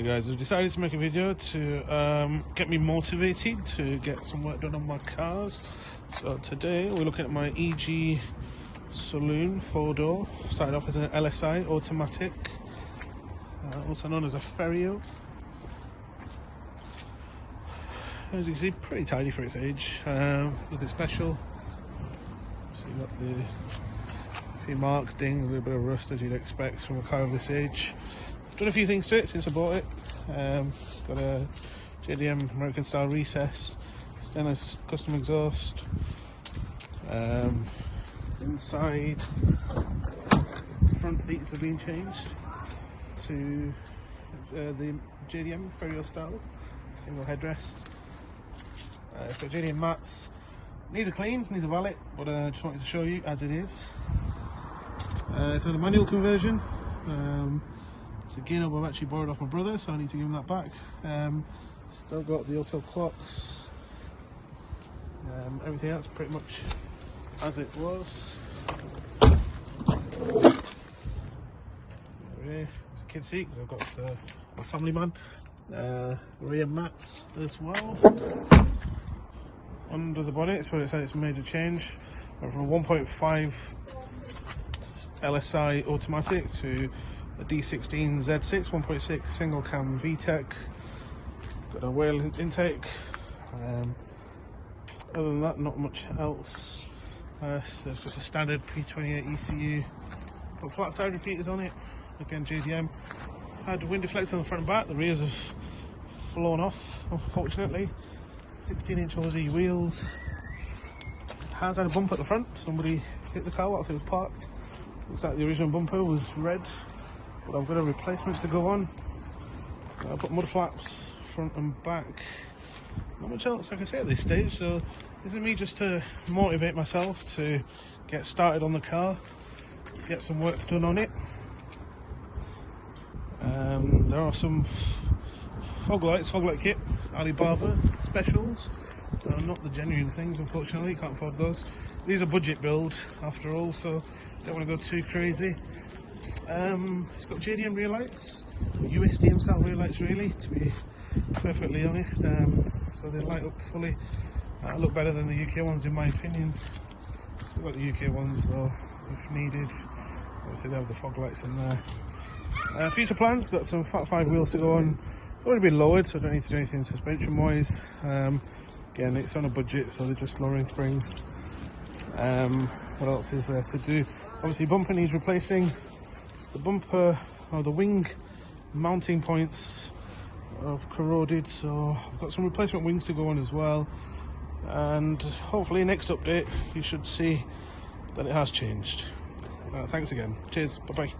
Hi guys, I've decided to make a video to get me motivated to get some work done on my cars. So today we're looking at my EG Saloon 4-door. Started off as an LSI automatic, also known as a Ferio. As you can see, pretty tidy for its age. Nothing special. So you've got the few marks, dings, a little bit of rust as you'd expect from a car of this age. Done a few things to it since I bought it. It's got a JDM American style recess, stainless custom exhaust. Inside, front seats have been changed to the JDM Ferio style, single headrest. It's got JDM mats. Needs a clean, needs a valet, but I just wanted to show you as it is. It's on a manual conversion. It's a gear knob I've actually borrowed off my brother, so I need to give him that back. Still got the auto clocks. Everything else pretty much as it was. There's a kid seat because I've got a family man. Rear mats as well. Under the bonnet, it's where it's had its major change. Went from a 1.5 LSI automatic to a D16z6 1.6 single cam Vtec. Got a whale intake. Other than that, not much else. So it's just a standard P28 ECU. Got flat side repeaters on it. Again, JDM. Had wind deflectors on the front and back. The rears have flown off, unfortunately. 16-inch Aussie wheels. Has had a bump at the front. Somebody hit the car whilst it was parked. Looks like the original bumper was red, but I've got a replacement to go on. I've got mud flaps front and back. Not much else I can say at this stage, so this is me just to motivate myself to get started on the car, get some work done on it. There are some fog light kit, Alibaba specials. So not the genuine things, unfortunately, can't afford those. These are budget build after all, so don't want to go too crazy. It's got JDM rear lights, USDM style rear lights really, to be perfectly honest. So they light up fully, look better than the UK ones in my opinion. Still got the UK ones though, if needed. Obviously they have the fog lights in there. Future plans, got some Fat 5 wheels to go on. It's already been lowered, so I don't need to do anything suspension wise. Again, it's on a budget, so they're just lowering springs. What else is there to do? Obviously bumper needs replacing. The bumper, or the wing mounting points have corroded, so I've got some replacement wings to go on as well. And hopefully next update you should see that it has changed. Thanks again. Cheers, bye bye.